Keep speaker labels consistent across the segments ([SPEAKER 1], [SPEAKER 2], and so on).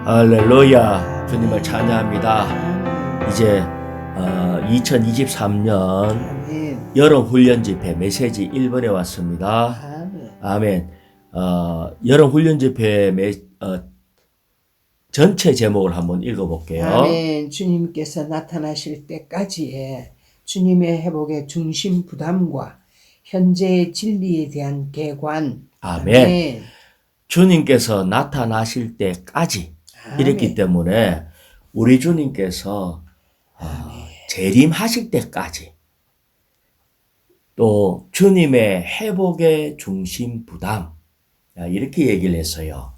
[SPEAKER 1] 할렐루야, 주님을 찬양합니다. 이제 2023년 여름 훈련 집회 메시지 1번에 왔습니다. 아멘. 여름 훈련 집회 전체 제목을 한번 읽어볼게요.
[SPEAKER 2] 아멘. 주님께서 나타나실 때까지의 주님의 회복의 중심 부담과 현재의 진리에 대한 개관.
[SPEAKER 1] 아멘. 주님께서 나타나실 때까지 이랬기 때문에 우리 주님께서 재림하실 때까지 또 주님의 회복의 중심 부담 이렇게 얘기를 했어요.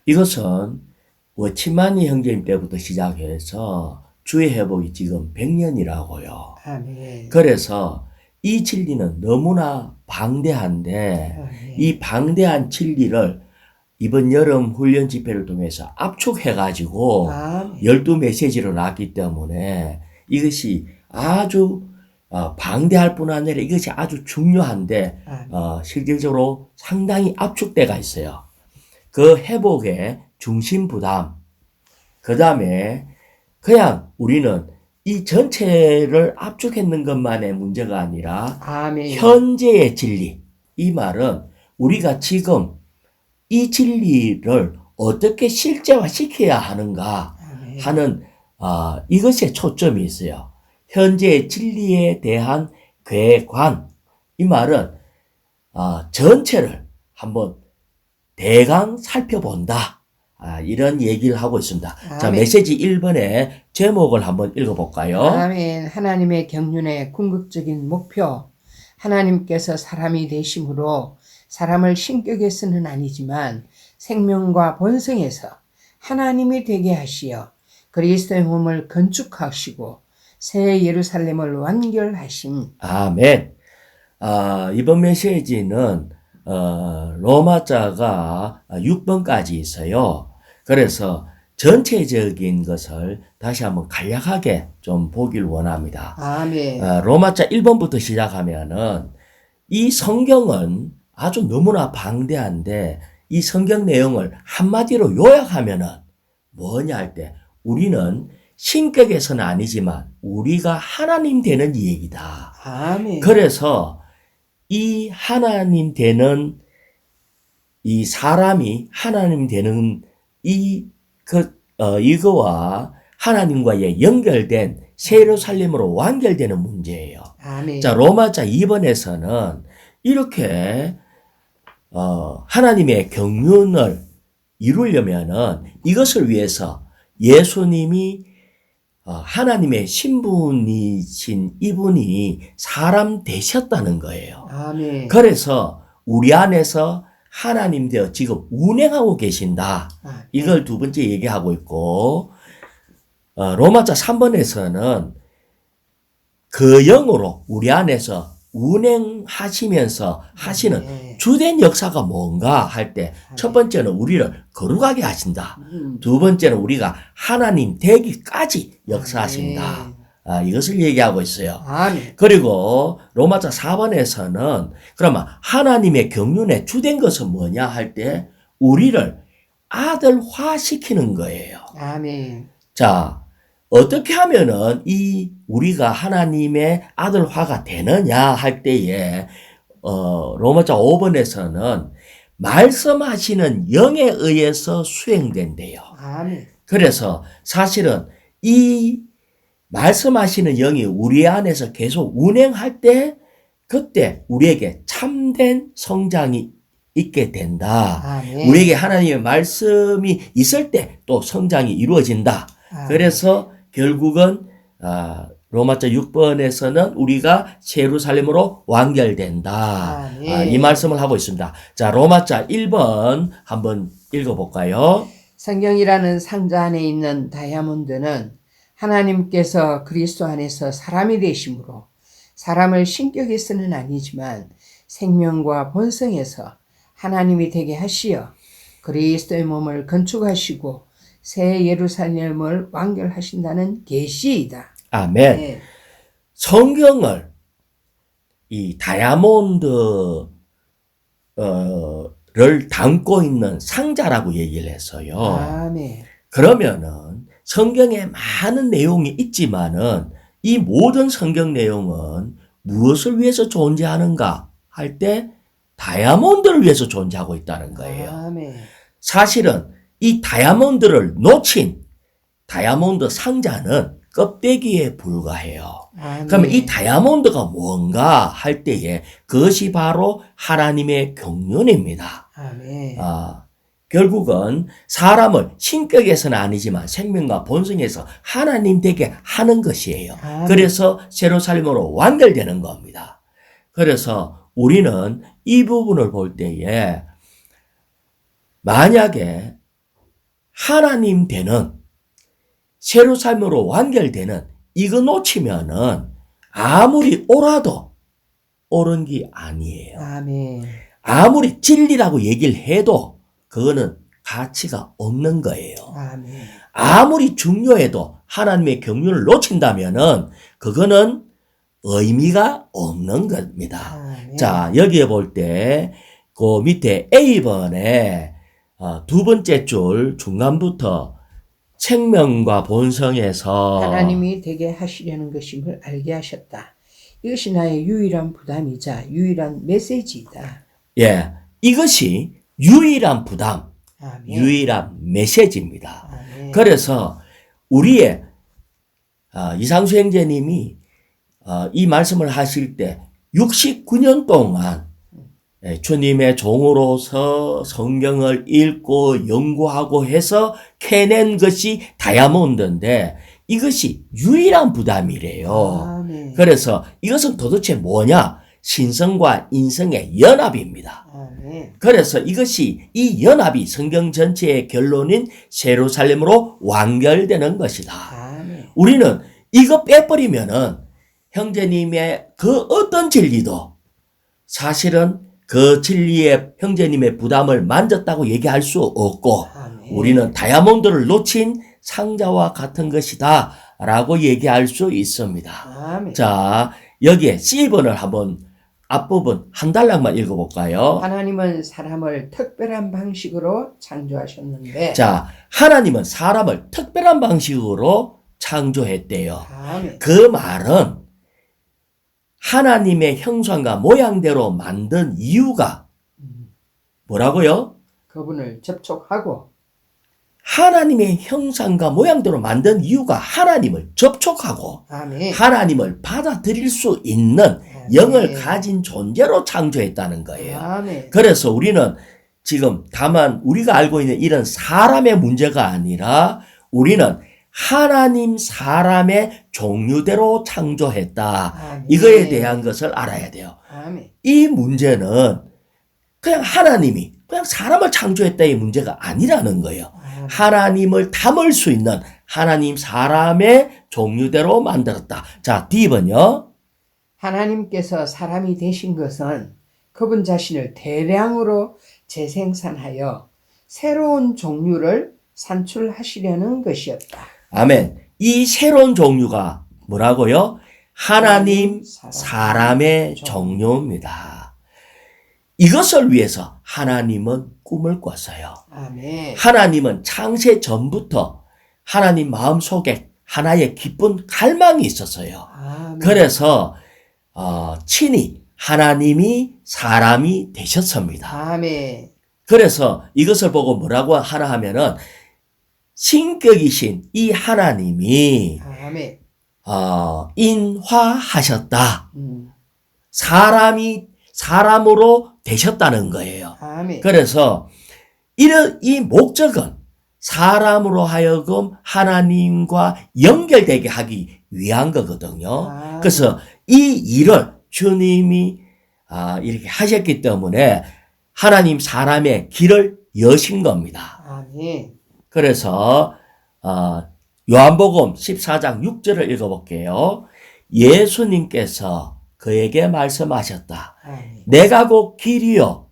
[SPEAKER 1] 이것은 워치마니 형제님 때부터 시작해서 주의 회복이 지금 100년이라고요. 그래서 이 진리는 너무나 방대한데 이 방대한 진리를 이번 여름 훈련 집회를 통해서 압축해가지고 12메시지로 나왔기 때문에 이것이 아주 방대할 뿐 아니라 이것이 아주 중요한데 실질적으로 상당히 압축돼가 있어요. 그 회복의 중심 부담, 그 다음에 그냥 우리는 이 전체를 압축했는 것만의 문제가 아니라 현재의 진리, 이 말은 우리가 지금 이 진리를 어떻게 실제화시켜야 하는가 하는 이것에 초점이 있어요. 현재의 진리에 대한 궤관, 이 말은 전체를 한번 대강 살펴본다. 이런 얘기를 하고 있습니다. 자, 메시지 1번의 제목을 한번 읽어볼까요?
[SPEAKER 2] 아멘. 하나님의 경륜의 궁극적인 목표, 하나님께서 사람이 되심으로 사람을 신격에서는 아니지만 생명과 본성에서 하나님이 되게 하시어 그리스도의 몸을 건축하시고 새 예루살렘을 완결하심.
[SPEAKER 1] 아멘. 이번 메시지는 로마자가 6번까지 있어요. 그래서 전체적인 것을 다시 한번 간략하게 좀 보길 원합니다.
[SPEAKER 2] 아멘.
[SPEAKER 1] 로마자 1번부터 시작하면은 이 성경은 아주 너무나 방대한데 이 성경 내용을 한마디로 요약하면은 뭐냐 할 때 우리는 신격에서는 아니지만 우리가 하나님 되는 이 얘기다.
[SPEAKER 2] 아멘.
[SPEAKER 1] 그래서 이 하나님 되는 이 사람이 하나님 되는 이거와 하나님과의 연결된 새 예루살렘으로 완결되는 문제예요.
[SPEAKER 2] 아멘.
[SPEAKER 1] 자, 로마자 2번에서는 이렇게 하나님의 경륜을 이루려면은 이것을 위해서 예수님이 하나님의 신분이신 이분이 사람 되셨다는 거예요.
[SPEAKER 2] 아멘.
[SPEAKER 1] 그래서 우리 안에서 하나님 되어 지금 운행하고 계신다. 이걸 두 번째 얘기하고 있고 로마자 3번에서는 그 영으로 우리 안에서 운행하시면서 하시는 주된 역사가 뭔가 할 때 첫 번째는 우리를 거룩하게 하신다. 두 번째는 우리가 하나님 되기까지 역사하신다. 이것을 얘기하고 있어요. 그리고 로마자 4번에서는 그러면 하나님의 경륜의 주된 것은 뭐냐 할 때 우리를 아들화시키는 거예요.
[SPEAKER 2] 아멘.
[SPEAKER 1] 자, 어떻게 하면은 우리가 하나님의 아들화가 되느냐 할 때에 로마자 5번에서는 말씀하시는 영에 의해서 수행된대요.
[SPEAKER 2] 아멘.
[SPEAKER 1] 그래서 사실은 이 말씀하시는 영이 우리 안에서 계속 운행할 때 그때 우리에게 참된 성장이 있게 된다.
[SPEAKER 2] 아멘.
[SPEAKER 1] 우리에게 하나님의 말씀이 있을 때 또 성장이 이루어진다. 그래서 결국은 로마자 6번에서는 우리가 예루살렘으로 완결된다. 이 말씀을 하고 있습니다. 자, 로마자 1번 한번 읽어볼까요?
[SPEAKER 2] 성경이라는 상자 안에 있는 다이아몬드는 하나님께서 그리스도 안에서 사람이 되심으로 사람을 신격에서는 아니지만 생명과 본성에서 하나님이 되게 하시어 그리스도의 몸을 건축하시고 새 예루살렘을 완결하신다는 계시이다.
[SPEAKER 1] 아멘.
[SPEAKER 2] 네.
[SPEAKER 1] 성경을 이 다이아몬드를 담고 있는 상자라고 얘기를 했어요.
[SPEAKER 2] 아멘.
[SPEAKER 1] 그러면은 성경에 많은 내용이 있지만은 이 모든 성경 내용은 무엇을 위해서 존재하는가 할 때 다이아몬드를 위해서 존재하고 있다는 거예요.
[SPEAKER 2] 아멘.
[SPEAKER 1] 사실은 이 다이아몬드를 놓친 다이아몬드 상자는 껍데기에 불과해요.
[SPEAKER 2] 아멘.
[SPEAKER 1] 그러면 이 다이아몬드가 뭔가 할 때에 그것이 바로 하나님의 경륜입니다.
[SPEAKER 2] 아멘.
[SPEAKER 1] 결국은 사람을 신격에서는 아니지만 생명과 본성에서 하나님 되게 하는 것이에요.
[SPEAKER 2] 아멘.
[SPEAKER 1] 그래서 예루살렘으로 완결되는 겁니다. 그래서 우리는 이 부분을 볼 때에 만약에 하나님 되는 예루살렘으로 완결되는 이거 놓치면은 아무리 옳아도 옳은 게 아니에요.
[SPEAKER 2] 아멘.
[SPEAKER 1] 아무리 진리라고 얘기를 해도 그거는 가치가 없는 거예요.
[SPEAKER 2] 아멘.
[SPEAKER 1] 아무리 중요해도 하나님의 경륜을 놓친다면은 그거는 의미가 없는 겁니다.
[SPEAKER 2] 아멘.
[SPEAKER 1] 자, 여기에 볼 때 그 밑에 A번에 두 번째 줄 중간부터 생명과 본성에서
[SPEAKER 2] 하나님이 되게 하시려는 것임을 알게 하셨다. 이것이 나의 유일한 부담이자 유일한 메시지이다.
[SPEAKER 1] 예, 이것이 유일한 부담,
[SPEAKER 2] 아멘.
[SPEAKER 1] 유일한 메시지입니다.
[SPEAKER 2] 아멘.
[SPEAKER 1] 그래서 우리의 이상수 형제님이 이 말씀을 하실 때 69년 동안 주님의 종으로서 성경을 읽고 연구하고 해서 캐낸 것이 다이아몬드인데 이것이 유일한 부담이래요.
[SPEAKER 2] 아멘.
[SPEAKER 1] 그래서 이것은 도대체 뭐냐? 신성과 인성의 연합입니다.
[SPEAKER 2] 아멘.
[SPEAKER 1] 그래서 이것이 이 연합이 성경 전체의 결론인 예루살렘으로 완결되는 것이다.
[SPEAKER 2] 아멘.
[SPEAKER 1] 우리는 이거 빼버리면은 형제님의 그 어떤 진리도 사실은 그 진리의 형제님의 부담을 만졌다고 얘기할 수 없고
[SPEAKER 2] 아멘.
[SPEAKER 1] 우리는 다이아몬드를 놓친 상자와 같은 것이다 라고 얘기할 수 있습니다.
[SPEAKER 2] 아멘.
[SPEAKER 1] 자, 여기에 C번을 한번 앞부분 한 달락만 읽어볼까요?
[SPEAKER 2] 하나님은 사람을 특별한 방식으로 창조하셨는데
[SPEAKER 1] 자, 하나님은 사람을 특별한 방식으로 창조했대요.
[SPEAKER 2] 아멘.
[SPEAKER 1] 그 말은 하나님의 형상과 모양대로 만든 이유가 뭐라고요?
[SPEAKER 2] 그분을 접촉하고
[SPEAKER 1] 하나님의 형상과 모양대로 만든 이유가 하나님을 접촉하고
[SPEAKER 2] 아멘.
[SPEAKER 1] 하나님을 받아들일 수 있는 영을 가진 존재로 창조했다는 거예요.
[SPEAKER 2] 아멘.
[SPEAKER 1] 그래서 우리는 지금 다만 우리가 알고 있는 이런 사람의 문제가 아니라 우리는 하나님 사람의 종류대로 창조했다.
[SPEAKER 2] 아멘.
[SPEAKER 1] 이거에 대한 것을 알아야 돼요.
[SPEAKER 2] 아멘.
[SPEAKER 1] 이 문제는 그냥 하나님이 그냥 사람을 창조했다의 문제가 아니라는 거예요.
[SPEAKER 2] 아멘.
[SPEAKER 1] 하나님을 담을 수 있는 하나님 사람의 종류대로 만들었다. 자, D번요.
[SPEAKER 2] 하나님께서 사람이 되신 것은 그분 자신을 대량으로 재생산하여 새로운 종류를 산출하시려는 것이었다.
[SPEAKER 1] 아멘. 이 새로운 종류가 뭐라고요? 하나님 사람의 종류입니다. 이것을 위해서 하나님은 꿈을 꿨어요.
[SPEAKER 2] 아멘.
[SPEAKER 1] 하나님은 창세 전부터 하나님 마음속에 하나의 기쁜 갈망이 있었어요.
[SPEAKER 2] 아멘.
[SPEAKER 1] 그래서 친히 하나님이 사람이 되셨습니다.
[SPEAKER 2] 아멘.
[SPEAKER 1] 그래서 이것을 보고 뭐라고 하나 하면은 신격이신 이 하나님이
[SPEAKER 2] 아멘.
[SPEAKER 1] 인화하셨다. 사람으로 되셨다는 거예요.
[SPEAKER 2] 아멘.
[SPEAKER 1] 그래서 이 목적은 사람으로 하여금 하나님과 연결되게 하기 위한 거거든요.
[SPEAKER 2] 아멘.
[SPEAKER 1] 그래서 이 일을 주님이 이렇게 하셨기 때문에 하나님 사람의 길을 여신 겁니다.
[SPEAKER 2] 아멘.
[SPEAKER 1] 그래서 요한복음 14장 6절을 읽어볼게요. 예수님께서 그에게 말씀하셨다.
[SPEAKER 2] 아멘.
[SPEAKER 1] 내가 곧 길이요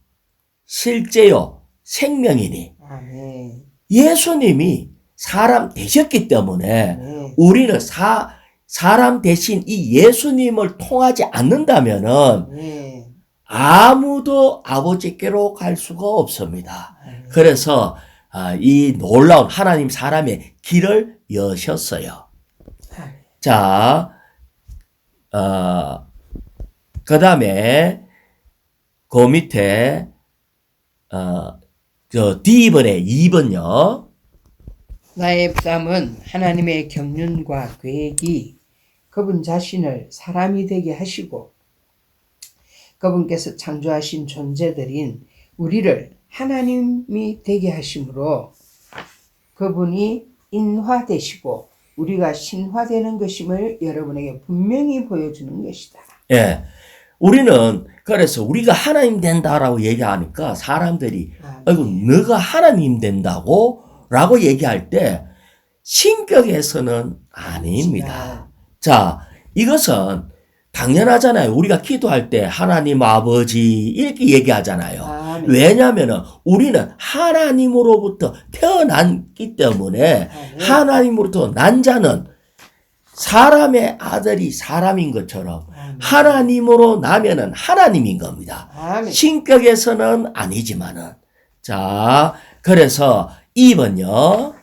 [SPEAKER 1] 실제요 생명이니.
[SPEAKER 2] 아멘.
[SPEAKER 1] 예수님이 사람 되셨기 때문에
[SPEAKER 2] 아멘.
[SPEAKER 1] 우리는 사람 대신 이 예수님을 통하지 않는다면은
[SPEAKER 2] 아멘.
[SPEAKER 1] 아무도 아버지께로 갈 수가 없습니다.
[SPEAKER 2] 아멘.
[SPEAKER 1] 그래서 이 놀라운 하나님 사람의 길을 여셨어요. 자, 그 다음에 그 밑에 D번에 2번요.
[SPEAKER 2] 나의 부담은 하나님의 경륜과 계획이 그분 자신을 사람이 되게 하시고 그분께서 창조하신 존재들인 우리를 하나님이 되게 하심으로 그분이 인화되시고 우리가 신화되는 것임을 여러분에게 분명히 보여주는 것이다.
[SPEAKER 1] 예. 우리는 그래서 우리가 하나님 된다라고 얘기하니까 사람들이 아이고 너가 하나님 된다고? 라고 얘기할 때 신격에서는 아닙니다. 자, 이것은 당연하잖아요. 우리가 기도할 때 하나님 아버지 이렇게 얘기하잖아요. 왜냐하면 우리는 하나님으로부터 태어났기 때문에 하나님으로부터 난 자는 사람의 아들이 사람인 것처럼 하나님으로 나면은 하나님인 겁니다. 신격에서는 아니지만은. 자, 그래서 2번요.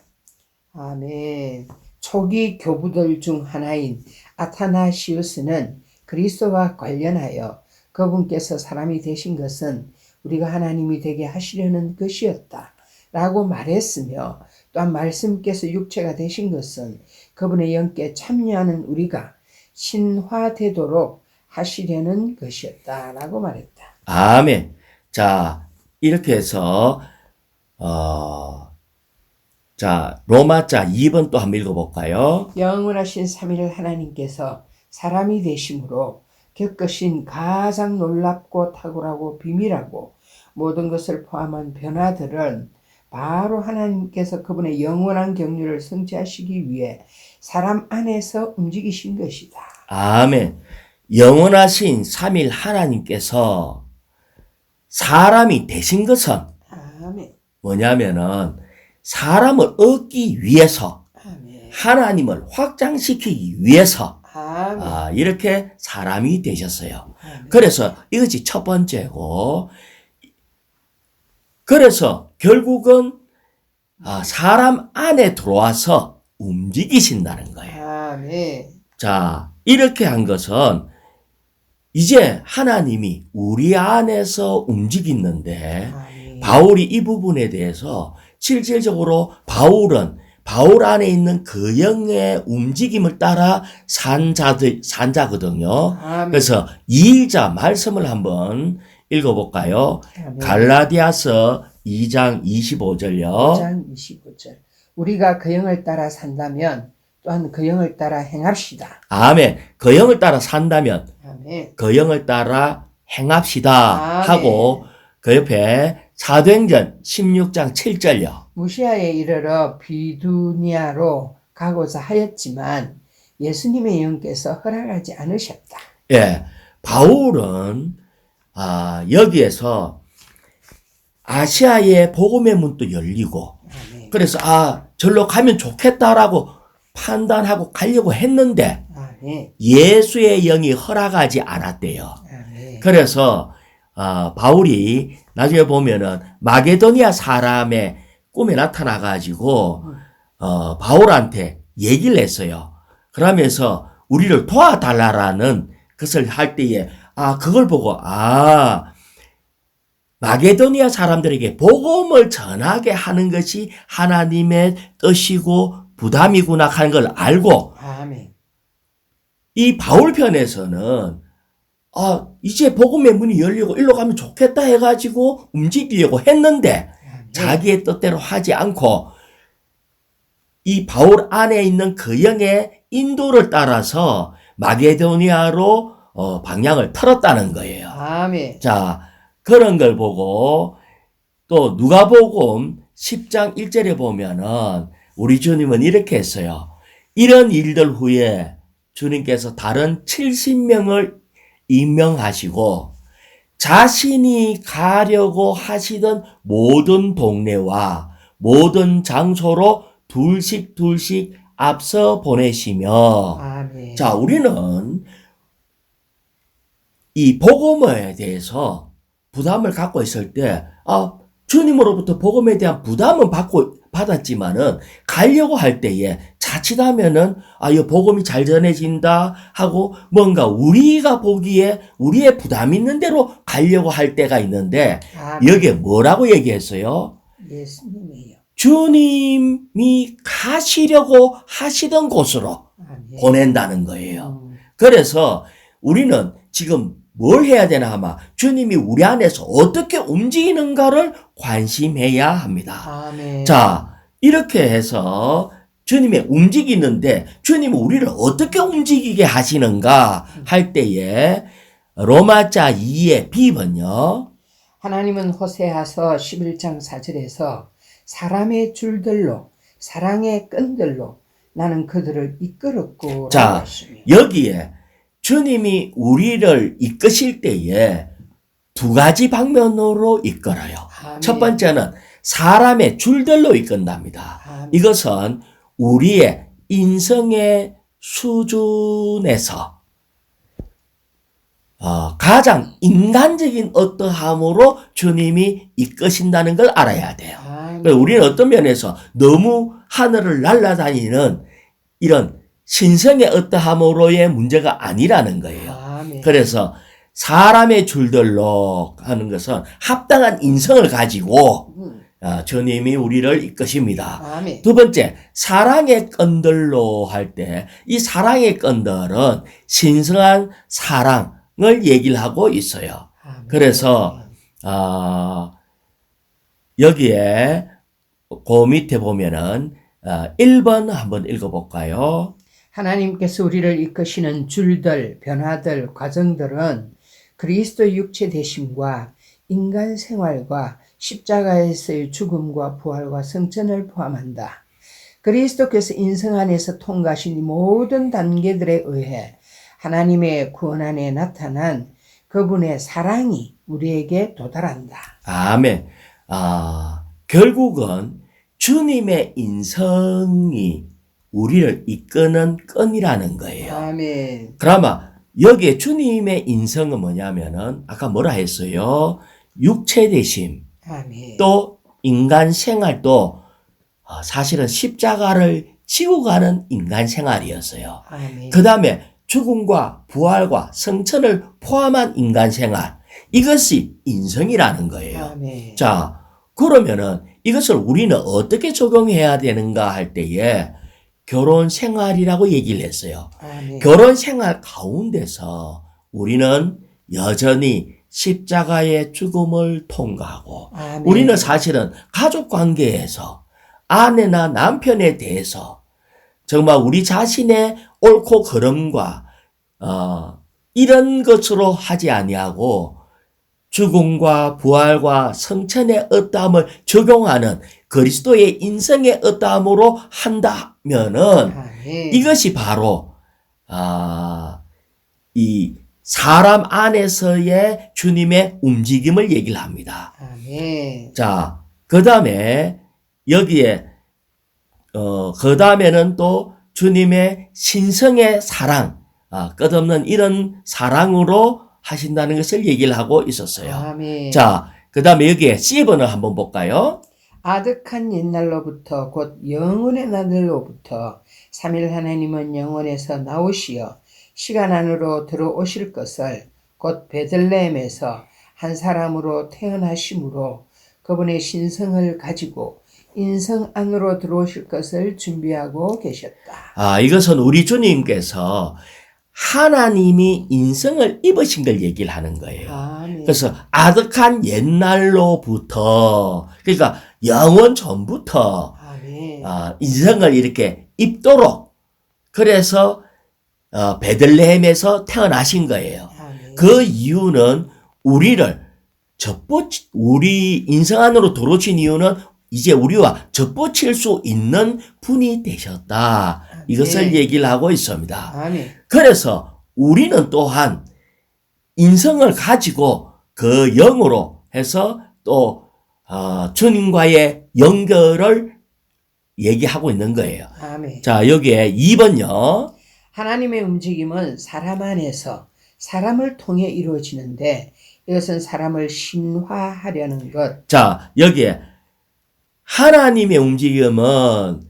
[SPEAKER 2] 아멘. 초기 교부들 중 하나인 아타나시우스는 그리스도와 관련하여 그분께서 사람이 되신 것은 우리가 하나님이 되게 하시려는 것이었다 라고 말했으며 또한 말씀께서 육체가 되신 것은 그분의 영께 참여하는 우리가 신화되도록 하시려는 것이었다 라고 말했다.
[SPEAKER 1] 아멘. 자, 이렇게 해서 자, 로마자 2번 또 한번 읽어볼까요?
[SPEAKER 2] 영원하신 삼위일 하나님께서 사람이 되심으로 겪으신 가장 놀랍고 탁월하고 비밀하고 모든 것을 포함한 변화들은 바로 하나님께서 그분의 영원한 경륜을 성취하시기 위해 사람 안에서 움직이신 것이다.
[SPEAKER 1] 아멘. 영원하신 삼위일 하나님께서 사람이 되신 것은
[SPEAKER 2] 아멘.
[SPEAKER 1] 뭐냐면은 사람을 얻기 위해서
[SPEAKER 2] 아멘.
[SPEAKER 1] 하나님을 확장시키기 위해서
[SPEAKER 2] 아멘.
[SPEAKER 1] 이렇게 사람이 되셨어요.
[SPEAKER 2] 아멘.
[SPEAKER 1] 그래서 이것이 첫 번째고 그래서 결국은 사람 안에 들어와서 움직이신다는 거예요.
[SPEAKER 2] 아멘.
[SPEAKER 1] 자, 이렇게 한 것은 이제 하나님이 우리 안에서 움직이는데
[SPEAKER 2] 아멘.
[SPEAKER 1] 바울이 이 부분에 대해서 실질적으로 바울은 바울 안에 있는 그 영의 움직임을 따라 산자거든요.
[SPEAKER 2] 아멘.
[SPEAKER 1] 그래서 2자 말씀을 한번 읽어볼까요?
[SPEAKER 2] 아멘.
[SPEAKER 1] 갈라디아서 2장 25절요.
[SPEAKER 2] 5장 25절. 우리가 그 영을 따라 산다면 또한 그 영을 따라 행합시다.
[SPEAKER 1] 아멘. 그 영을 따라 산다면
[SPEAKER 2] 아멘.
[SPEAKER 1] 그 영을 따라 행합시다
[SPEAKER 2] 아멘.
[SPEAKER 1] 하고 그 옆에 사도행전 16장 7절요.
[SPEAKER 2] 무시아에 이르러 비두니아로 가고자 하였지만 예수님의 영께서 허락하지 않으셨다.
[SPEAKER 1] 예. 바울은 여기에서 아시아의 복음의 문도 열리고
[SPEAKER 2] 아멘.
[SPEAKER 1] 그래서 절로 가면 좋겠다라고 판단하고 가려고 했는데
[SPEAKER 2] 아멘.
[SPEAKER 1] 예수의 영이 허락하지 않았대요.
[SPEAKER 2] 아멘.
[SPEAKER 1] 그래서 바울이 나중에 보면은 마게도니아 사람의 꿈에 나타나 가지고 바울한테 얘기를 했어요. 그러면서 우리를 도와달라라는 것을 할 때에 그걸 보고 마게도니아 사람들에게 복음을 전하게 하는 것이 하나님의 뜻이고 부담이구나 하는 걸 알고
[SPEAKER 2] 아멘.
[SPEAKER 1] 이 바울 편에서는 이제 복음의 문이 열리고 일로 가면 좋겠다 해가지고 움직이려고 했는데 자기의 뜻대로 하지 않고 이 바울 안에 있는 그 영의 인도를 따라서 마게도니아로 방향을 틀었다는 거예요.
[SPEAKER 2] 아멘.
[SPEAKER 1] 자, 그런 걸 보고 또 누가복음 10장 1절에 보면은 우리 주님은 이렇게 했어요. 이런 일들 후에 주님께서 다른 70명을 임명하시고 자신이 가려고 하시던 모든 동네와 모든 장소로 둘씩 앞서 보내시며
[SPEAKER 2] 아멘.
[SPEAKER 1] 자, 우리는 이 복음에 대해서 부담을 갖고 있을 때 주님으로부터 복음에 대한 부담은 받았지만은 가려고 할 때에 자칫하면은 이 복음이 잘 전해진다 하고 뭔가 우리가 보기에 우리의 부담 있는 대로 가려고 할 때가 있는데 여기에 뭐라고 얘기했어요?
[SPEAKER 2] 예수님이요.
[SPEAKER 1] 주님이 가시려고 하시던 곳으로
[SPEAKER 2] 아멘.
[SPEAKER 1] 보낸다는 거예요. 그래서 우리는 지금 뭘 해야 되나 하면 주님이 우리 안에서 어떻게 움직이는가를 관심해야 합니다.
[SPEAKER 2] 아멘.
[SPEAKER 1] 자, 이렇게 해서 주님이 움직이는데 주님은 우리를 어떻게 움직이게 하시는가 할 때에 로마자 2의 B번요.
[SPEAKER 2] 하나님은 호세아서 11장 4절에서 사람의 줄들로 사랑의 끈들로 나는 그들을 이끌었고
[SPEAKER 1] 자, 여기에 주님이 우리를 이끄실 때에 두 가지 방면으로 이끌어요.
[SPEAKER 2] 아멘.
[SPEAKER 1] 첫 번째는 사람의 줄들로 이끈답니다.
[SPEAKER 2] 아멘.
[SPEAKER 1] 이것은 우리의 인성의 수준에서 가장 인간적인 어떠함으로 주님이 이끄신다는 걸 알아야 돼요. 그래서 우리는 어떤 면에서 너무 하늘을 날아다니는 이런 신성의 어떠함으로의 문제가 아니라는 거예요.
[SPEAKER 2] 아멘.
[SPEAKER 1] 그래서 사람의 줄들로 하는 것은 합당한 인성을 가지고 주님이 우리를 이끄십니다.
[SPEAKER 2] 아멘.
[SPEAKER 1] 두 번째, 사랑의 끈들로 할 때 이 사랑의 끈들은 신성한 사랑을 얘기를 하고 있어요.
[SPEAKER 2] 아멘.
[SPEAKER 1] 그래서 여기에 그 밑에 보면은 1번 한번 읽어볼까요?
[SPEAKER 2] 하나님께서 우리를 이끄시는 줄들, 변화들, 과정들은 그리스도 육체 되심과 인간 생활과 십자가에서의 죽음과 부활과 성천을 포함한다. 그리스도께서 인성 안에서 통과하신 이 모든 단계들에 의해 하나님의 구원 안에 나타난 그분의 사랑이 우리에게 도달한다.
[SPEAKER 1] 아멘. 결국은 주님의 인성이 우리를 이끄는 끈이라는 거예요.
[SPEAKER 2] 아멘.
[SPEAKER 1] 그러면 여기에 주님의 인성은 뭐냐면은 아까 뭐라 했어요? 육체 되심,
[SPEAKER 2] 아멘.
[SPEAKER 1] 또 인간 생활도 사실은 십자가를 지고 가는 인간 생활이었어요.
[SPEAKER 2] 아멘.
[SPEAKER 1] 그 다음에 죽음과 부활과 성천을 포함한 인간 생활, 이것이 인성이라는 거예요.
[SPEAKER 2] 아멘.
[SPEAKER 1] 자, 그러면은 이것을 우리는 어떻게 적용해야 되는가 할 때에 결혼 생활이라고 얘기를 했어요.
[SPEAKER 2] 아멘.
[SPEAKER 1] 결혼 생활 가운데서 우리는 여전히 십자가의 죽음을 통과하고
[SPEAKER 2] 아멘.
[SPEAKER 1] 우리는 사실은 가족 관계에서 아내나 남편에 대해서 정말 우리 자신의 옳고 그름과 이런 것으로 하지 아니하고 죽음과 부활과 성천의 어떠함을 적용하는 그리스도의 인성의 어떠함으로 한다면은
[SPEAKER 2] 아멘.
[SPEAKER 1] 이것이 바로 이 사람 안에서의 주님의 움직임을 얘기를 합니다.
[SPEAKER 2] 아멘.
[SPEAKER 1] 자, 그 다음에 여기에 그 다음에는 또 주님의 신성의 사랑, 끝없는 이런 사랑으로 하신다는 것을 얘기를 하고 있었어요.
[SPEAKER 2] 아멘.
[SPEAKER 1] 자, 그 다음에 여기에 C번을 한번 볼까요?
[SPEAKER 2] 아득한 옛날로부터 곧 영원의 날로부터 삼일 하나님은 영원에서 나오시어 시간 안으로 들어오실 것을 곧 베들레헴에서 한 사람으로 태어나심으로 그분의 신성을 가지고 인성 안으로 들어오실 것을 준비하고 계셨다.
[SPEAKER 1] 이것은 우리 주님께서 하나님이 인성을 입으신 걸 얘기를 하는 거예요.
[SPEAKER 2] 아멘.
[SPEAKER 1] 그래서 아득한 옛날로부터, 그러니까 영원 전부터
[SPEAKER 2] 아멘.
[SPEAKER 1] 인성을 이렇게 입도록, 그래서 베들레헴에서 태어나신 거예요.
[SPEAKER 2] 아멘.
[SPEAKER 1] 그 이유는 우리 인성 안으로 들어오신 이유는 이제 우리와 접붙일 수 있는 분이 되셨다. 이것을 얘기를 하고 있습니다.
[SPEAKER 2] 아멘.
[SPEAKER 1] 그래서 우리는 또한 인성을 가지고 그 영으로 해서 또 주님과의 연결을 얘기하고 있는 거예요.
[SPEAKER 2] 아멘.
[SPEAKER 1] 자, 여기에 2번요.
[SPEAKER 2] 하나님의 움직임은 사람 안에서 사람을 통해 이루어지는데 이것은 사람을 신화하려는 것.
[SPEAKER 1] 자, 여기에 하나님의 움직임은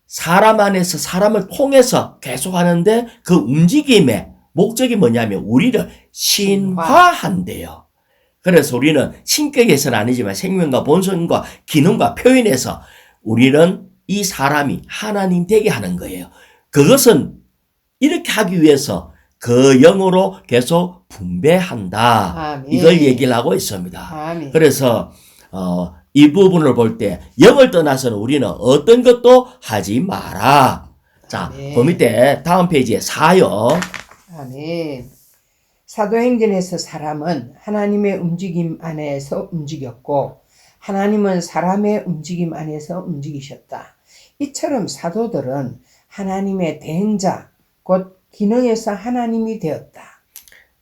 [SPEAKER 1] 사람 안에서 사람을 통해서 계속 하는데 그 움직임의 목적이 뭐냐면 우리를 신화한대요. 그래서 우리는 신격에서는 아니지만 생명과 본성과 기능과 표현에서 우리는 이 사람이 하나님 되게 하는 거예요. 그것은 이렇게 하기 위해서 그 영으로 계속 분배한다.
[SPEAKER 2] 아멘.
[SPEAKER 1] 이걸 얘기를 하고 있습니다.
[SPEAKER 2] 아멘.
[SPEAKER 1] 그래서 이 부분을 볼 때 영을 떠나서는 우리는 어떤 것도 하지 마라. 자,
[SPEAKER 2] 아멘.
[SPEAKER 1] 그 밑에 다음 페이지에 4요.
[SPEAKER 2] 아멘. 사도행전에서 사람은 하나님의 움직임 안에서 움직였고 하나님은 사람의 움직임 안에서 움직이셨다. 이처럼 사도들은 하나님의 대행자, 곧 기능에서 하나님이 되었다.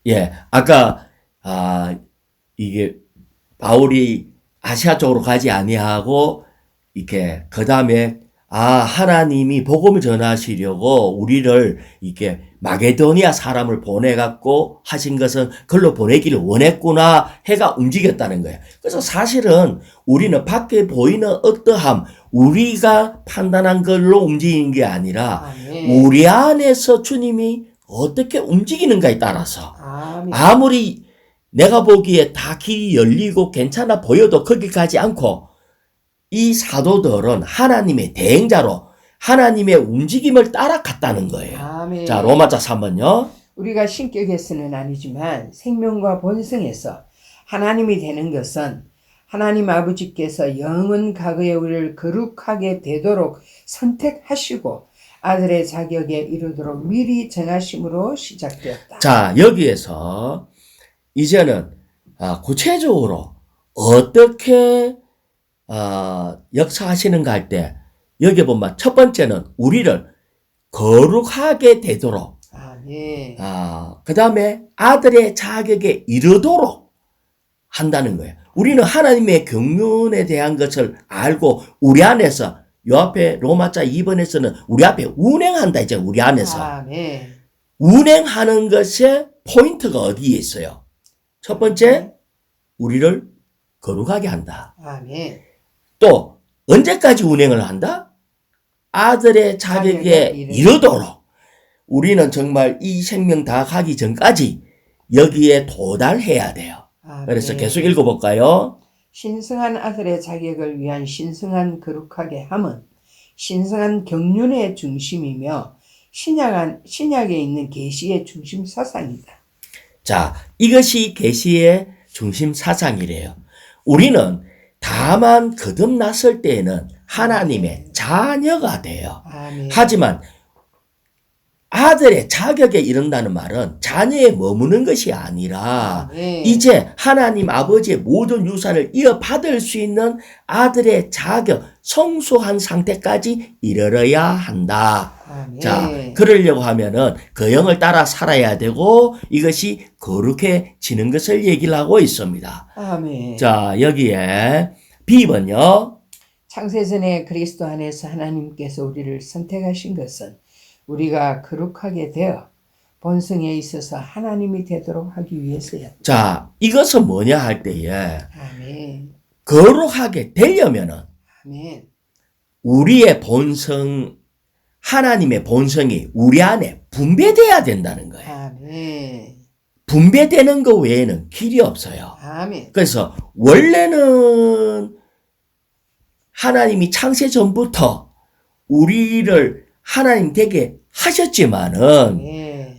[SPEAKER 1] 예, 아까 이게 바울이 아시아 쪽으로 가지 아니하고 이렇게 그 다음에 하나님이 복음을 전하시려고 우리를 이렇게 마게도니아 사람을 보내갖고 하신 것은 글로 보내기를 원했구나 해가 움직였다는 거예요. 그래서 사실은 우리는 밖에 보이는 어떠함, 우리가 판단한 걸로 움직이는 게 아니라
[SPEAKER 2] 아멘.
[SPEAKER 1] 우리 안에서 주님이 어떻게 움직이는가에 따라서
[SPEAKER 2] 아멘.
[SPEAKER 1] 아무리 내가 보기에 다 길이 열리고 괜찮아 보여도 거기 가지 않고 이 사도들은 하나님의 대행자로 하나님의 움직임을 따라갔다는 거예요.
[SPEAKER 2] 아멘.
[SPEAKER 1] 자, 로마자 3번요.
[SPEAKER 2] 우리가 신격에서는 아니지만 생명과 본성에서 하나님이 되는 것은 하나님 아버지께서 영원 과거에 우리를 거룩하게 되도록 선택하시고 아들의 자격에 이르도록 미리 정하심으로 시작되었다.
[SPEAKER 1] 자, 여기에서 이제는 구체적으로 어떻게 역사하시는가 할 때 여기 보면 첫 번째는 우리를 거룩하게 되도록
[SPEAKER 2] 아멘.
[SPEAKER 1] 그 다음에 아들의 자격에 이르도록 한다는 거예요. 우리는 하나님의 경륜에 대한 것을 알고 우리 안에서 요 앞에 로마자 2번에서는 우리 앞에 운행한다 이제 우리 안에서
[SPEAKER 2] 아멘.
[SPEAKER 1] 운행하는 것의 포인트가 어디에 있어요? 첫 번째 우리를 거룩하게 한다.
[SPEAKER 2] 아멘.
[SPEAKER 1] 또 언제까지 운행을 한다? 아들의 자격에 이르도록 우리는 정말 이 생명 다 가기 전까지 여기에 도달해야 돼요.
[SPEAKER 2] 아멘.
[SPEAKER 1] 그래서 계속 읽어볼까요?
[SPEAKER 2] 신성한 아들의 자격을 위한 신성한 거룩하게 함은 신성한 경륜의 중심이며 신약에 있는 계시의 중심 사상이다.
[SPEAKER 1] 자, 이것이 계시의 중심 사상이래요. 우리는 다만 거듭났을 때에는 하나님의 자녀가 돼요.
[SPEAKER 2] 아멘.
[SPEAKER 1] 하지만 아들의 자격에 이른다는 말은 자녀에 머무는 것이 아니라
[SPEAKER 2] 아멘.
[SPEAKER 1] 이제 하나님 아버지의 모든 유산을 이어받을 수 있는 아들의 자격, 성숙한 상태까지 이르러야 한다.
[SPEAKER 2] 아멘.
[SPEAKER 1] 자, 그러려고 하면은 그 영을 따라 살아야 되고 이것이 거룩해지는 것을 얘기를 하고 있습니다.
[SPEAKER 2] 아멘.
[SPEAKER 1] 자, 여기에 B번요.
[SPEAKER 2] 창세전에 그리스도 안에서 하나님께서 우리를 선택하신 것은 우리가 거룩하게 되어 본성에 있어서 하나님이 되도록 하기 위해서였다.
[SPEAKER 1] 자, 이것은 뭐냐 할 때에
[SPEAKER 2] 아멘.
[SPEAKER 1] 거룩하게 되려면은
[SPEAKER 2] 아멘.
[SPEAKER 1] 우리의 본성, 하나님의 본성이 우리 안에 분배돼야 된다는 거예요.
[SPEAKER 2] 아멘.
[SPEAKER 1] 분배되는 것 외에는 길이 없어요.
[SPEAKER 2] 아멘.
[SPEAKER 1] 그래서 원래는 하나님이 창세 전부터 우리를 하나님 되게 하셨지만은
[SPEAKER 2] 네.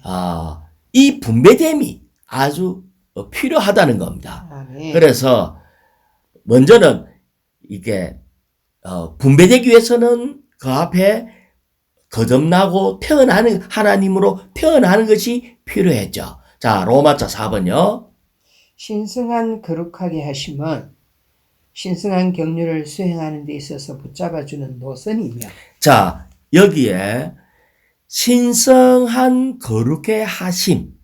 [SPEAKER 1] 이 분배됨이 아주 필요하다는 겁니다.
[SPEAKER 2] 아멘.
[SPEAKER 1] 그래서 먼저는 이게 분배되기 위해서는 그 앞에 거듭나고 태어나는 하나님으로 태어나는 것이 필요했죠. 자, 로마자 4번요.
[SPEAKER 2] 신성한 거룩하게 하심은 신성한 경륜을 수행하는 데 있어서 붙잡아주는 노선이며
[SPEAKER 1] 자, 여기에 신성한 거룩해 하심.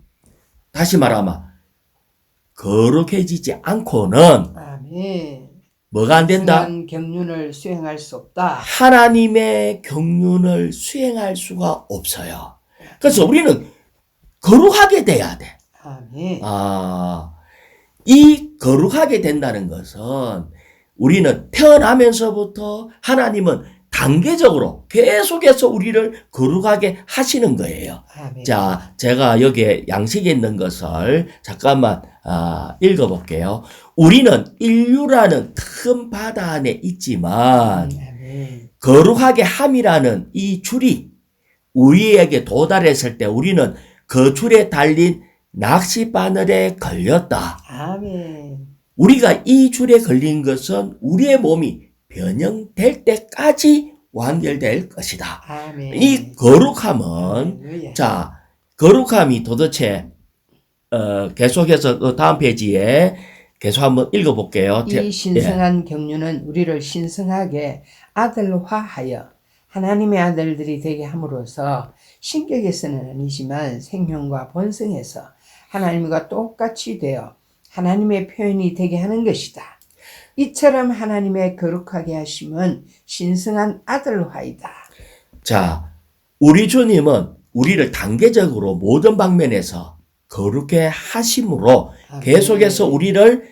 [SPEAKER 1] 다시 말하면 거룩해지지 않고는
[SPEAKER 2] 아멘.
[SPEAKER 1] 뭐가 안 된다?
[SPEAKER 2] 신성한 경륜을 수행할 수 없다.
[SPEAKER 1] 하나님의 경륜을 수행할 수가 없어요. 그래서 우리는 거룩하게 돼야 돼.
[SPEAKER 2] 아멘.
[SPEAKER 1] 이 거룩하게 된다는 것은 우리는 태어나면서부터 하나님은 단계적으로 계속해서 우리를 거룩하게 하시는 거예요.
[SPEAKER 2] 아멘.
[SPEAKER 1] 자, 제가 여기에 양식에 있는 것을 잠깐만 읽어볼게요. 우리는 인류라는 큰 바다 안에 있지만
[SPEAKER 2] 아멘.
[SPEAKER 1] 거룩하게 함이라는 이 줄이 우리에게 도달했을 때 우리는 그 줄에 달린 낚싯바늘에 걸렸다.
[SPEAKER 2] 아멘.
[SPEAKER 1] 우리가 이 줄에 걸린 것은 우리의 몸이 변형될 때까지 완결될 것이다.
[SPEAKER 2] 아멘.
[SPEAKER 1] 이 거룩함은
[SPEAKER 2] 할렐루야.
[SPEAKER 1] 자, 거룩함이 도대체 계속해서 그 다음 페이지에 계속 한번 읽어볼게요.
[SPEAKER 2] 이 신성한 경륜은 우리를 신성하게 아들화하여 하나님의 아들들이 되게 함으로써 신격에서는 아니지만 생명과 본성에서 하나님과 똑같이 되어 하나님의 표현이 되게 하는 것이다. 이처럼 하나님의 거룩하게 하심은 신성한 아들화이다.
[SPEAKER 1] 자, 우리 주님은 우리를 단계적으로 모든 방면에서 거룩해 하심으로
[SPEAKER 2] 아멘.
[SPEAKER 1] 계속해서 우리를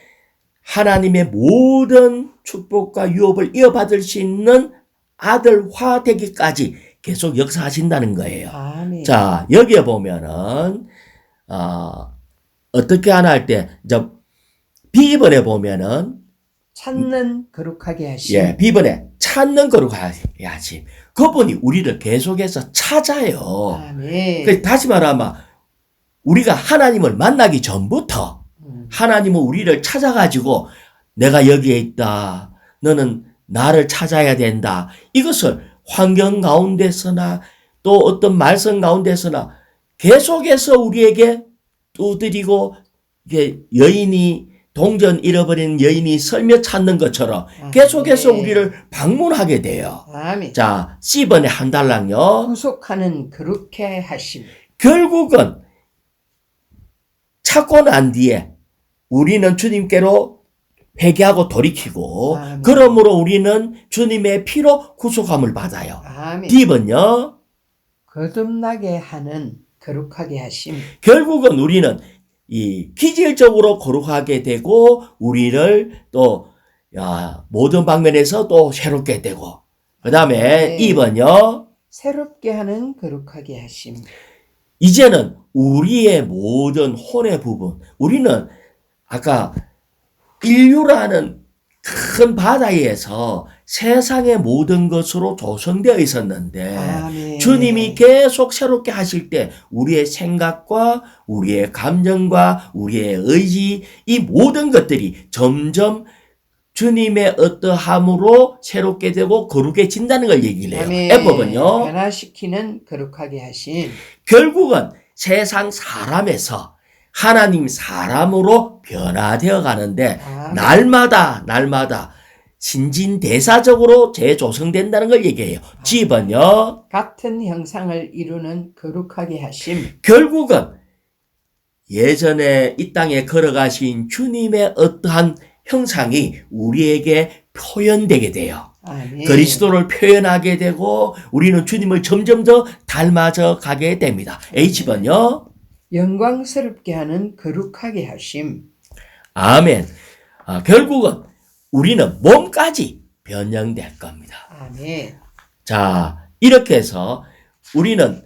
[SPEAKER 1] 하나님의 모든 축복과 유업을 이어받을 수 있는 아들화 되기까지 계속 역사하신다는 거예요.
[SPEAKER 2] 아멘.
[SPEAKER 1] 자, 여기에 보면은 어떻게 하나 할 때 이제 비번에 보면은
[SPEAKER 2] 찾는 거룩하게 하심.
[SPEAKER 1] 예, 비번에 찾는 거룩하게 하심. 그분이 우리를 계속해서 찾아요.
[SPEAKER 2] 아멘.
[SPEAKER 1] 그 다시 말하면 우리가 하나님을 만나기 전부터 하나님은 우리를 찾아가지고 내가 여기에 있다. 너는 나를 찾아야 된다. 이것을 환경 가운데서나 또 어떤 말씀 가운데서나 계속해서 우리에게 두드리고 이게 여인이 동전 잃어버린 여인이 설며 찾는 것처럼 계속해서
[SPEAKER 2] 아멘.
[SPEAKER 1] 우리를 방문하게 돼요.
[SPEAKER 2] 아멘.
[SPEAKER 1] 자, C번에 한 달랑요.
[SPEAKER 2] 구속하는 거룩해 하심.
[SPEAKER 1] 결국은 찾고 난 뒤에 우리는 주님께로 회개하고 돌이키고
[SPEAKER 2] 아멘.
[SPEAKER 1] 그러므로 우리는 주님의 피로 구속함을 받아요.
[SPEAKER 2] 아멘.
[SPEAKER 1] D번요.
[SPEAKER 2] 거듭나게 하는 거룩하게 하심.
[SPEAKER 1] 결국은 우리는 이 기질적으로 거룩하게 되고 우리를 또 모든 방면에서 또 새롭게 되고 그 다음에
[SPEAKER 2] 네.
[SPEAKER 1] 2번요.
[SPEAKER 2] 새롭게 하는 거룩하게 하심.
[SPEAKER 1] 이제는 우리의 모든 혼의 부분 우리는 아까 인류라는 큰 바다에서 세상의 모든 것으로 조성되어 있었는데
[SPEAKER 2] 아멘.
[SPEAKER 1] 주님이 계속 새롭게 하실 때 우리의 생각과 우리의 감정과 우리의 의지 이 모든 것들이 점점 주님의 어떠함으로 새롭게 되고 거룩해진다는 걸 얘기를 해요.
[SPEAKER 2] 아멘.
[SPEAKER 1] F번요.
[SPEAKER 2] 변화시키는 거룩하게 하심.
[SPEAKER 1] 결국은 세상 사람에서 하나님 사람으로 변화되어 가는데
[SPEAKER 2] 아멘.
[SPEAKER 1] 날마다 신진대사적으로 재조성된다는 걸 얘기해요. G번요.
[SPEAKER 2] 같은 형상을 이루는 거룩하게 하심.
[SPEAKER 1] 결국은 예전에 이 땅에 걸어가신 주님의 어떠한 형상이 우리에게 표현되게 돼요.
[SPEAKER 2] 아멘.
[SPEAKER 1] 그리스도를 표현하게 되고 우리는 주님을 점점 더 닮아져 가게 됩니다. H번요.
[SPEAKER 2] 영광스럽게 하는 거룩하게 하심.
[SPEAKER 1] 아멘. 결국은 우리는 몸까지 변형될 겁니다.
[SPEAKER 2] 아멘.
[SPEAKER 1] 자, 이렇게 해서 우리는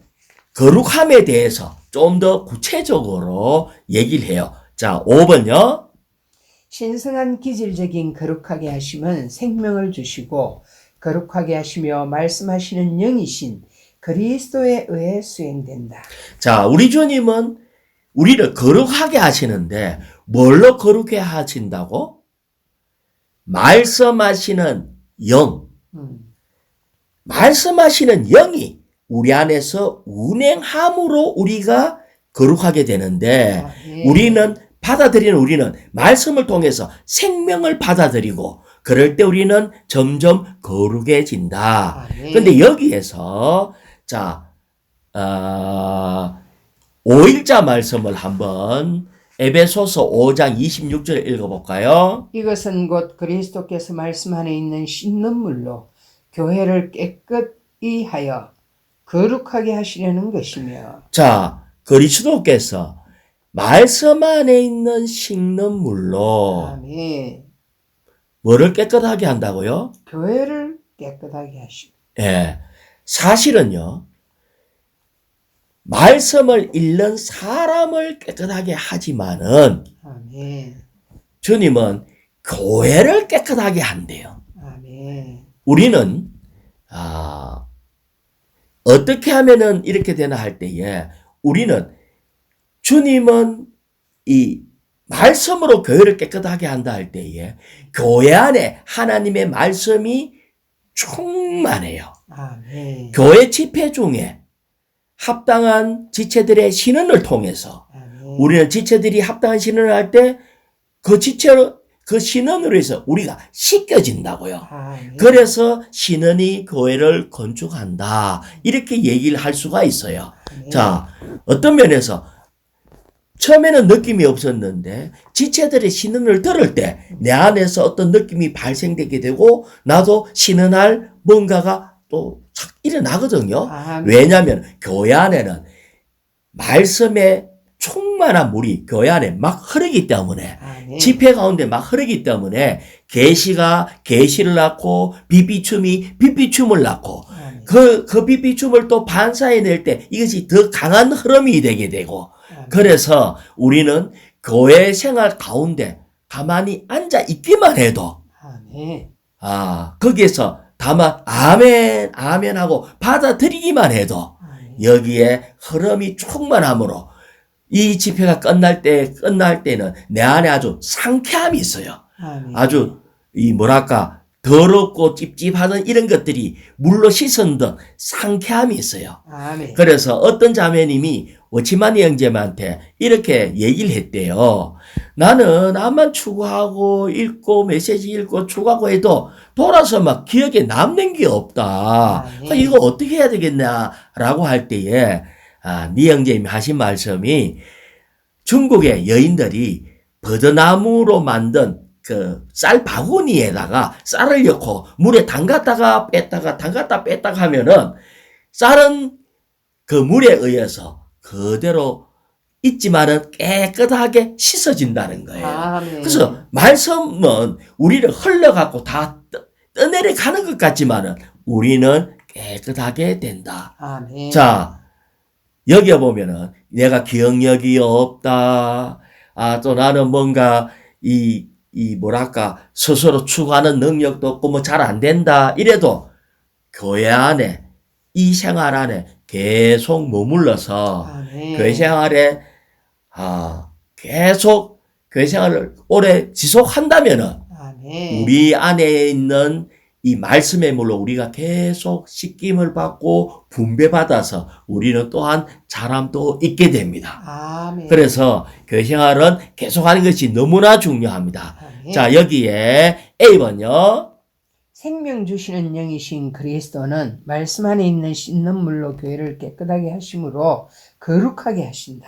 [SPEAKER 1] 거룩함에 대해서 좀 더 구체적으로 얘기를 해요. 자, 5번요.
[SPEAKER 2] 신성한 기질적인 거룩하게 하심은 생명을 주시고 거룩하게 하시며 말씀하시는 영이신 그리스도에 의해 수행된다.
[SPEAKER 1] 자, 우리 주님은 우리를 거룩하게 하시는데 뭘로 거룩해 하신다고? 말씀하시는 영. 말씀하시는 영이 우리 안에서 운행함으로 우리가 거룩하게 되는데
[SPEAKER 2] 아멘.
[SPEAKER 1] 우리는 말씀을 통해서 생명을 받아들이고 그럴 때 우리는 점점 거룩해진다.
[SPEAKER 2] 아멘.
[SPEAKER 1] 그런데 여기에서 자 5일자 말씀을 한번 에베소서 5장 26절 읽어볼까요?
[SPEAKER 2] 이것은 곧 그리스도께서 말씀 안에 있는 씻는 물로 교회를 깨끗이 하여 거룩하게 하시려는 것이며
[SPEAKER 1] 자, 그리스도께서 말씀 안에 있는 식는물로
[SPEAKER 2] 아멘.
[SPEAKER 1] 뭐를 깨끗하게 한다고요?
[SPEAKER 2] 교회를 깨끗하게 하시고.
[SPEAKER 1] 예. 사실은요, 말씀을 읽는 사람을 깨끗하게 하지만은
[SPEAKER 2] 아멘.
[SPEAKER 1] 주님은 교회를 깨끗하게 한대요.
[SPEAKER 2] 아멘.
[SPEAKER 1] 우리는 어떻게 하면은 이렇게 되나 할 때에 우리는 주님은 이 말씀으로 교회를 깨끗하게 한다 할 때에 교회 안에 하나님의 말씀이 충만해요.
[SPEAKER 2] 아멘.
[SPEAKER 1] 교회 집회 중에 합당한 지체들의 신원을 통해서
[SPEAKER 2] 아멘.
[SPEAKER 1] 우리는 지체들이 합당한 신원을 할 때 그 신원으로 해서 우리가 씻겨진다고요.
[SPEAKER 2] 아멘.
[SPEAKER 1] 그래서 신원이 교회를 건축한다. 이렇게 얘기를 할 수가 있어요.
[SPEAKER 2] 아멘.
[SPEAKER 1] 자, 어떤 면에서 처음에는 느낌이 없었는데 지체들의 신원을 들을 때 내 안에서 어떤 느낌이 발생되게 되고 나도 신원할 뭔가가 또 착 일어나거든요.
[SPEAKER 2] 아멘.
[SPEAKER 1] 왜냐하면 교회 안에는 말씀의 충만한 물이 교회 안에 막 흐르기 때문에
[SPEAKER 2] 아멘.
[SPEAKER 1] 집회 가운데 막 흐르기 때문에 계시가 계시를 낳고 비비춤이 비비춤을 낳고
[SPEAKER 2] 아멘.
[SPEAKER 1] 그 비비춤을 또 반사해낼 때 이것이 더 강한 흐름이 되게 되고
[SPEAKER 2] 아멘.
[SPEAKER 1] 그래서 우리는 교회 생활 가운데 가만히 앉아 있기만 해도
[SPEAKER 2] 아멘.
[SPEAKER 1] 거기에서 다만 아멘 아멘 하고 받아들이기만 해도
[SPEAKER 2] 아멘.
[SPEAKER 1] 여기에 흐름이 충만함으로 이 집회가 끝날 때는 내 안에 아주 상쾌함이 있어요.
[SPEAKER 2] 아멘.
[SPEAKER 1] 아주 더럽고 찝찝하던 이런 것들이 물로 씻은 듯 상쾌함이 있어요.
[SPEAKER 2] 아멘.
[SPEAKER 1] 그래서 어떤 자매님이 워치마니 형제한테 이렇게 얘기를 했대요. 나는 암만 추구하고 읽고 메시지 읽고 추구하고 해도 돌아서 막 기억에 남는 게 없다.
[SPEAKER 2] 네.
[SPEAKER 1] 이거 어떻게 해야 되겠냐라고 할 때에 네 형제님이 하신 말씀이 중국의 여인들이 버드나무로 만든 그 쌀 바구니에다가 쌀을 넣고 물에 담갔다가 뺐다가 담갔다 뺐다가 하면은 쌀은 그 물에 의해서 그대로 있지만은 깨끗하게 씻어진다는 거예요.
[SPEAKER 2] 아멘.
[SPEAKER 1] 그래서 말씀은 우리를 흘러갖고 다 떠내려 가는 것 같지만은 우리는 깨끗하게 된다.
[SPEAKER 2] 아멘.
[SPEAKER 1] 자, 여기 보면은 내가 기억력이 없다. 또 나는 뭔가 스스로 추구하는 능력도 없고 뭐 잘 안 된다. 이래도 교회 안에 이 생활 안에 계속 머물러서
[SPEAKER 2] 아멘.
[SPEAKER 1] 교회 생활에 계속 교회 생활을 오래 지속한다면은
[SPEAKER 2] 아멘.
[SPEAKER 1] 우리 안에 있는 이 말씀의 물로 우리가 계속 씻김을 받고 분배받아서 우리는 또한 자람도 있게 됩니다.
[SPEAKER 2] 아멘.
[SPEAKER 1] 그래서 교회 생활은 계속하는 것이 너무나 중요합니다.
[SPEAKER 2] 아멘.
[SPEAKER 1] 자, 여기에 A번요.
[SPEAKER 2] 생명 주시는 영이신 그리스도는 말씀 안에 있는 씻는 물로 교회를 깨끗하게 하심으로 거룩하게 하신다.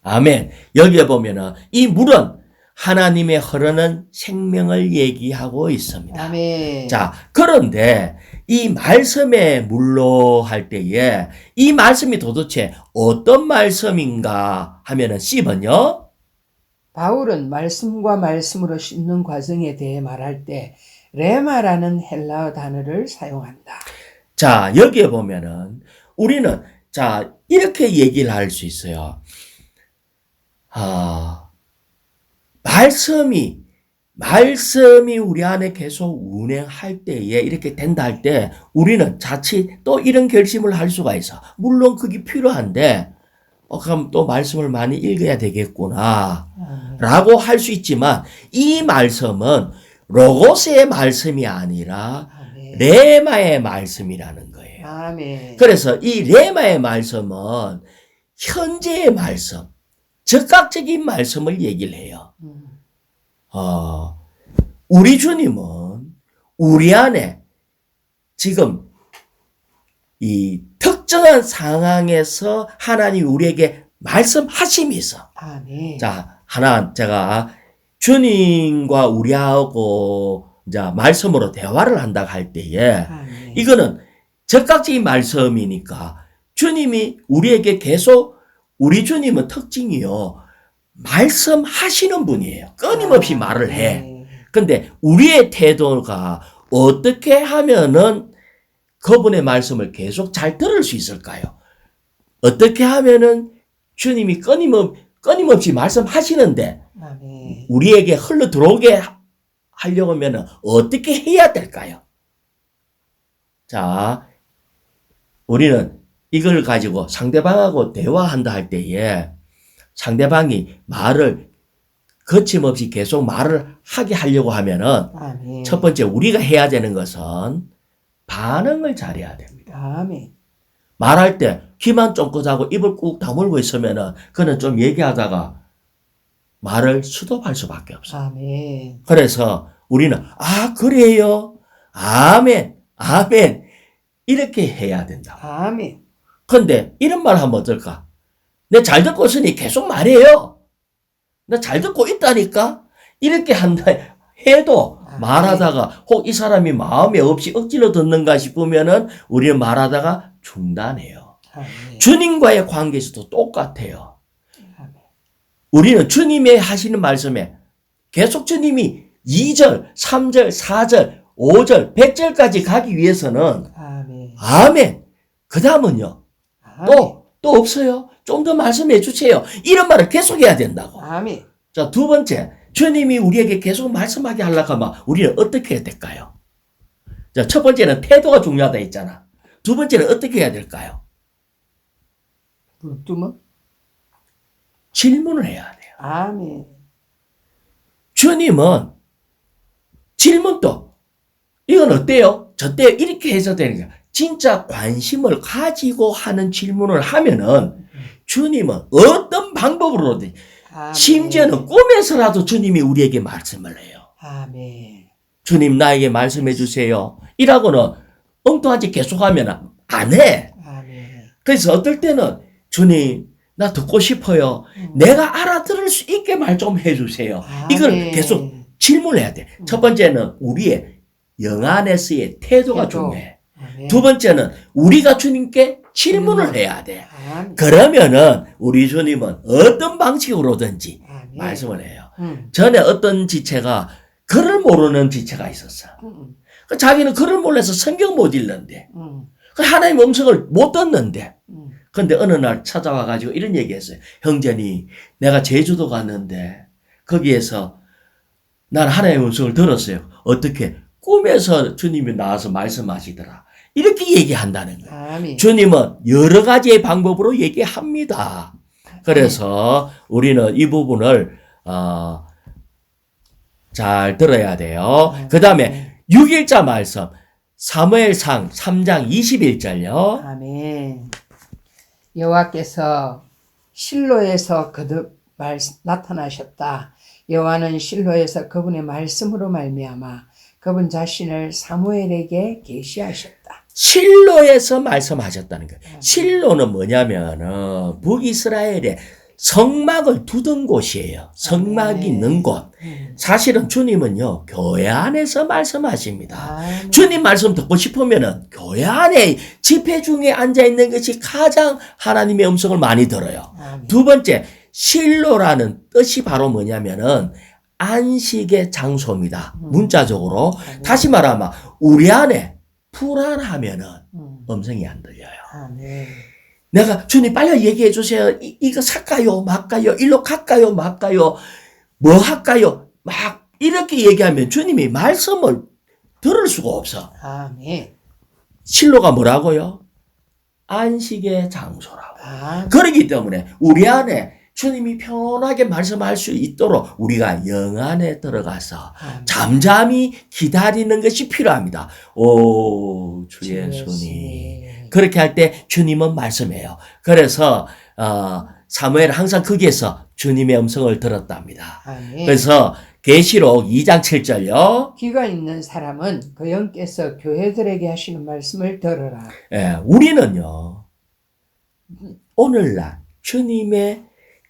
[SPEAKER 1] 아멘. 여기에 보면은 이 물은 하나님의 흐르는 생명을 얘기하고 있습니다.
[SPEAKER 2] 아멘.
[SPEAKER 1] 자, 그런데 이 말씀의 물로 할 때에 이 말씀이 도대체 어떤 말씀인가 하면은 C번요.
[SPEAKER 2] 바울은 말씀과 말씀으로 씻는 과정에 대해 말할 때 레마라는 헬라어 단어를 사용한다.
[SPEAKER 1] 자, 여기에 보면은 우리는 이렇게 얘기를 할 수 있어요. 말씀이 우리 안에 계속 운행할 때에 이렇게 된다 할 때 우리는 자칫 또 이런 결심을 할 수가 있어. 물론 그게 필요한데 그럼 또 말씀을 많이 읽어야 되겠구나 라고 할 수 있지만 이 말씀은 로고스의 말씀이 아니라
[SPEAKER 2] 아멘.
[SPEAKER 1] 레마의 말씀이라는 거예요.
[SPEAKER 2] 아멘.
[SPEAKER 1] 그래서 이 레마의 말씀은 현재의 말씀, 즉각적인 말씀을 얘기를 해요. 우리 주님은 우리 안에 지금 이 특정한 상황에서 하나님이 우리에게 말씀하심이 있어.
[SPEAKER 2] 아멘.
[SPEAKER 1] 자, 제가 주님과 우리하고 말씀으로 대화를 한다 할 때에
[SPEAKER 2] 아멘.
[SPEAKER 1] 이거는 즉각적인 말씀이니까 주님이 우리에게 계속 우리 주님은 특징이요. 말씀하시는 분이에요. 끊임없이 말을 해.
[SPEAKER 2] 네.
[SPEAKER 1] 근데 우리의 태도가 어떻게 하면은 그분의 말씀을 계속 잘 들을 수 있을까요? 어떻게 하면은 주님이 끊임없이 말씀하시는데
[SPEAKER 2] 아멘.
[SPEAKER 1] 우리에게 흘러 들어오게 하려고 하면 어떻게 해야 될까요? 자, 우리는 이걸 가지고 상대방하고 대화한다 할 때에 상대방이 말을 거침없이 계속 말을 하게 하려고 하면은
[SPEAKER 2] 아멘.
[SPEAKER 1] 첫 번째 우리가 해야 되는 것은 반응을 잘해야 됩니다.
[SPEAKER 2] 아멘.
[SPEAKER 1] 말할 때 귀만 쫑긋하고 입을 꾹 다물고 있으면은 그는 좀 얘기하다가 말을 수도할 수밖에 없어요.
[SPEAKER 2] 아멘.
[SPEAKER 1] 그래서 우리는 그래요. 아멘. 아멘. 이렇게 해야 된다.
[SPEAKER 2] 아멘.
[SPEAKER 1] 근데 이런 말 하면 어떨까? 내 잘 듣고 있으니 계속 말해요. 나 잘 듣고 있다니까? 이렇게 한다 해도 말하다가 혹 이 사람이 마음에 없이 억지로 듣는가 싶으면은 우리는 말하다가 중단해요.
[SPEAKER 2] 아멘.
[SPEAKER 1] 주님과의 관계에서도 똑같아요.
[SPEAKER 2] 아멘.
[SPEAKER 1] 우리는 주님의 하시는 말씀에 계속 주님이 2절, 3절, 4절, 5절, 100절까지 가기 위해서는
[SPEAKER 2] 아멘.
[SPEAKER 1] 아멘. 그 다음은요.
[SPEAKER 2] 아멘.
[SPEAKER 1] 또 없어요. 좀 더 말씀해 주세요. 이런 말을 계속 해야 된다고.
[SPEAKER 2] 아멘.
[SPEAKER 1] 자, 두 번째. 주님이 우리에게 계속 말씀하게 하려고 하면 우리는 어떻게 해야 될까요? 자, 첫 번째는 태도가 중요하다 했잖아. 두 번째는 어떻게 해야 될까요?
[SPEAKER 2] 물두면?
[SPEAKER 1] 질문을 해야 돼요.
[SPEAKER 2] 아멘.
[SPEAKER 1] 주님은 질문도 이건 어때요? 저때요? 이렇게 해서 되는 거야. 진짜 관심을 가지고 하는 질문을 하면은 주님은 어떤 방법으로든
[SPEAKER 2] 아멘.
[SPEAKER 1] 심지어는 꿈에서라도 주님이 우리에게 말씀을 해요.
[SPEAKER 2] 아멘.
[SPEAKER 1] 주님 나에게 말씀해 주세요. 이라고는 엉뚱한 짓 계속하면 안 해.
[SPEAKER 2] 아멘.
[SPEAKER 1] 그래서 어떨 때는 주님 나 듣고 싶어요. 내가 알아들을 수 있게 말 좀 해주세요. 이걸
[SPEAKER 2] 아멘.
[SPEAKER 1] 계속 질문해야 돼. 첫 번째는 우리의 영 안에서의 태도가
[SPEAKER 2] 태도.
[SPEAKER 1] 중요해.
[SPEAKER 2] 아멘.
[SPEAKER 1] 두 번째는 우리가 주님께 질문을 해야 돼.
[SPEAKER 2] 아멘.
[SPEAKER 1] 그러면은 우리 주님은 어떤 방식으로든지
[SPEAKER 2] 아멘.
[SPEAKER 1] 말씀을 해요.
[SPEAKER 2] 음.
[SPEAKER 1] 전에 어떤 지체가 글을 모르는 지체가 있었어. 그 자기는 글을 몰라서 성경 못 읽는데 그 하나님의 음성을 못 듣는데 근데 어느 날 찾아와가지고 이런 얘기했어요. 형제니 내가 제주도 갔는데 거기에서 난 하나님의 음성을 들었어요. 어떻게? 꿈에서 주님이 나와서 말씀하시더라. 이렇게 얘기한다는 거예요.
[SPEAKER 2] 아멘.
[SPEAKER 1] 주님은 여러 가지의 방법으로 얘기합니다. 그래서 우리는 이 부분을 잘 들어야 돼요. 그 다음에 6일자 말씀 사무엘상 3장 21절요.
[SPEAKER 2] 아멘. 여호와께서 실로에서 거듭 나타나셨다. 여호와는 실로에서 그분의 말씀으로 말미암아 그분 자신을 사무엘에게 계시하셨다.
[SPEAKER 1] 실로에서 말씀하셨다는 거예요. 실로는 뭐냐면은 북이스라엘에 성막을 두던 곳이에요. 성막이 있는 곳. 사실은 주님은요 교회 안에서 말씀하십니다.
[SPEAKER 2] 아멘.
[SPEAKER 1] 주님 말씀 듣고 싶으면은 교회 안에 집회 중에 앉아 있는 것이 가장 하나님의 음성을 많이 들어요.
[SPEAKER 2] 아멘.
[SPEAKER 1] 두 번째 실로라는 뜻이 바로 뭐냐면은 안식의 장소입니다. 문자적으로 다시 말하면 우리 안에 불안하면은 음성이 안 들려요.
[SPEAKER 2] 아멘.
[SPEAKER 1] 내가 주님 빨리 얘기해 주세요. 이거 살까요? 말까요? 일로 갈까요? 말까요? 뭐 할까요? 막 이렇게 얘기하면 주님이 말씀을 들을 수가 없어.
[SPEAKER 2] 아멘.
[SPEAKER 1] 실로가 뭐라고요? 안식의 장소라고.
[SPEAKER 2] 아멘.
[SPEAKER 1] 그렇기 때문에 우리 안에 주님이 편하게 말씀할 수 있도록 우리가 영 안에 들어가서
[SPEAKER 2] 아멘.
[SPEAKER 1] 잠잠히 기다리는 것이 필요합니다. 오, 주 예수님. 그렇게 할 때 주님은 말씀해요. 그래서 사무엘 항상 거기에서 주님의 음성을 들었답니다.
[SPEAKER 2] 아멘.
[SPEAKER 1] 그래서 계시록 2장 7절요.
[SPEAKER 2] 귀가 있는 사람은 그 영께서 교회들에게 하시는 말씀을 들으라.
[SPEAKER 1] 예, 우리는요. 오늘날 주님의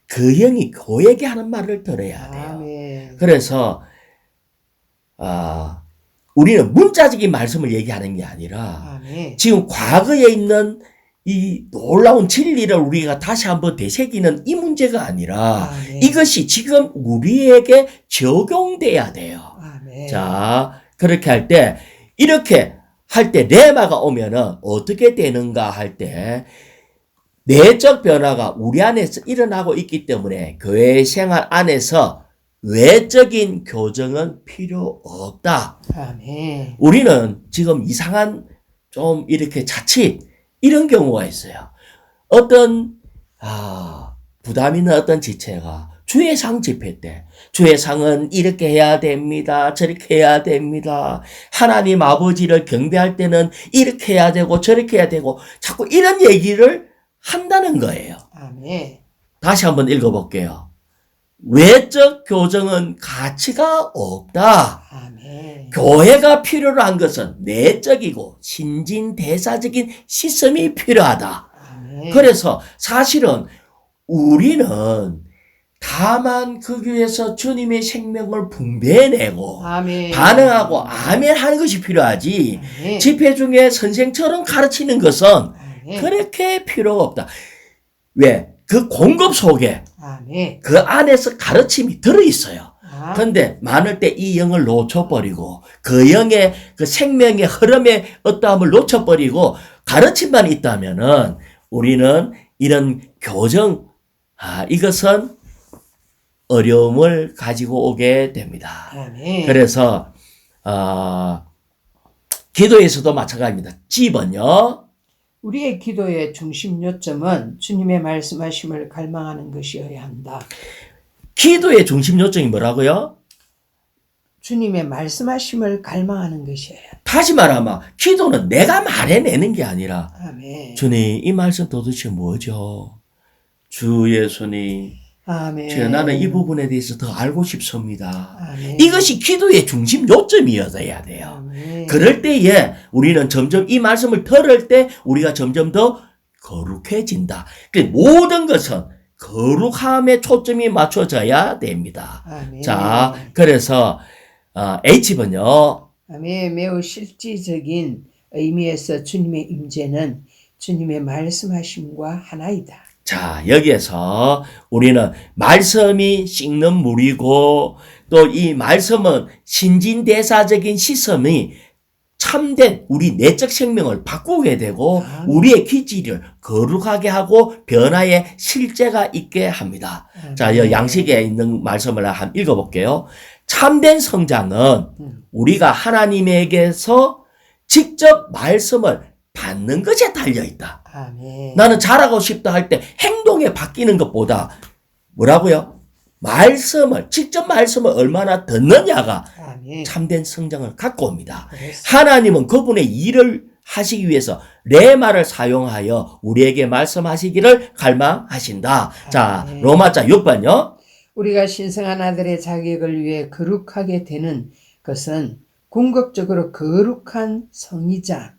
[SPEAKER 1] 그 영이 교회에게 하는 말을 들어야 돼요.
[SPEAKER 2] 아멘.
[SPEAKER 1] 그래서 우리는 문자적인 말씀을 얘기하는 게 아니라
[SPEAKER 2] 아멘.
[SPEAKER 1] 지금 과거에 있는 이 놀라운 진리를 우리가 다시 한번 되새기는 이 문제가 아니라
[SPEAKER 2] 아멘.
[SPEAKER 1] 이것이 지금 우리에게 적용돼야 돼요.
[SPEAKER 2] 아멘.
[SPEAKER 1] 자, 그렇게 할 때, 이렇게 할 때 레마가 오면은 어떻게 되는가 할 때, 내적 변화가 우리 안에서 일어나고 있기 때문에 교회 생활 안에서 외적인 교정은 필요 없다.
[SPEAKER 2] 아멘.
[SPEAKER 1] 우리는 지금 이상한 좀 이렇게 자칫 이런 경우가 있어요. 어떤 부담 있는 어떤 지체가 주의상 집회 때 주의상은 이렇게 해야 됩니다. 저렇게 해야 됩니다. 하나님 아버지를 경배할 때는 이렇게 해야 되고 저렇게 해야 되고 자꾸 이런 얘기를 한다는 거예요.
[SPEAKER 2] 아멘.
[SPEAKER 1] 다시 한번 읽어볼게요. 외적 교정은 가치가 없다.
[SPEAKER 2] 아멘.
[SPEAKER 1] 교회가 필요로 한 것은 내적이고 신진대사적인 시스템이 필요하다.
[SPEAKER 2] 아멘.
[SPEAKER 1] 그래서 사실은 우리는 다만 그 교회에서 주님의 생명을 분배해내고
[SPEAKER 2] 아멘.
[SPEAKER 1] 반응하고 아멘 하는 것이 필요하지.
[SPEAKER 2] 아멘.
[SPEAKER 1] 집회 중에 선생처럼 가르치는 것은
[SPEAKER 2] 아멘.
[SPEAKER 1] 그렇게 필요가 없다. 왜? 그 공급 속에
[SPEAKER 2] 아멘.
[SPEAKER 1] 그 안에서 가르침이 들어있어요.
[SPEAKER 2] 아,
[SPEAKER 1] 근데 많을 때 이 영을 놓쳐버리고 그 영의 그 생명의 흐름의 어떠함을 놓쳐버리고 가르침만 있다면은 우리는 이런 교정, 이것은 어려움을 가지고 오게 됩니다.
[SPEAKER 2] 아멘.
[SPEAKER 1] 그래서, 기도에서도 마찬가지입니다. 집은요,
[SPEAKER 2] 우리의 기도의 중심 요점은 주님의 말씀하심을 갈망하는 것이어야 한다.
[SPEAKER 1] 기도의 중심 요점이 뭐라고요?
[SPEAKER 2] 주님의 말씀하심을 갈망하는 것이어야 한다.
[SPEAKER 1] 다시 말하면 기도는 내가 말해내는 게 아니라
[SPEAKER 2] 아멘.
[SPEAKER 1] 주님 이 말씀 도대체 뭐죠? 주 예수님
[SPEAKER 2] 아멘.
[SPEAKER 1] 나는 이 부분에 대해서 더 알고 싶습니다.
[SPEAKER 2] 아멘.
[SPEAKER 1] 이것이 기도의 중심 요점이어야 돼요.
[SPEAKER 2] 아멘.
[SPEAKER 1] 그럴 때에 우리는 점점 이 말씀을 들을 때 우리가 점점 더 거룩해진다. 모든 것은 거룩함에 초점이 맞춰져야 됩니다.
[SPEAKER 2] 아멘.
[SPEAKER 1] 자, 그래서 H번요.
[SPEAKER 2] 아멘. 매우 실질적인 의미에서 주님의 임재는 주님의 말씀하심과 하나이다.
[SPEAKER 1] 자, 여기에서 우리는 말씀이 씻는 물이고 또 이 말씀은 신진대사적인 시스템이 참된 우리 내적 생명을 바꾸게 되고 우리의 기질을 거룩하게 하고 변화의 실제가 있게 합니다. 자, 이 양식에 있는 말씀을 한번 읽어볼게요. 참된 성장은 우리가 하나님에게서 직접 말씀을 받는 것에 달려있다.
[SPEAKER 2] 아멘.
[SPEAKER 1] 나는 잘하고 싶다 할 때 행동에 바뀌는 것보다 뭐라고요? 직접 말씀을 얼마나 듣느냐가
[SPEAKER 2] 아멘.
[SPEAKER 1] 참된 성장을 갖고 옵니다.
[SPEAKER 2] 그렇습니다.
[SPEAKER 1] 하나님은 그분의 일을 하시기 위해서 레마를 사용하여 우리에게 말씀하시기를 갈망하신다. 자,
[SPEAKER 2] 아멘.
[SPEAKER 1] 로마자 6번요.
[SPEAKER 2] 우리가 신성한 아들의 자격을 위해 거룩하게 되는 것은 궁극적으로 거룩한 성이자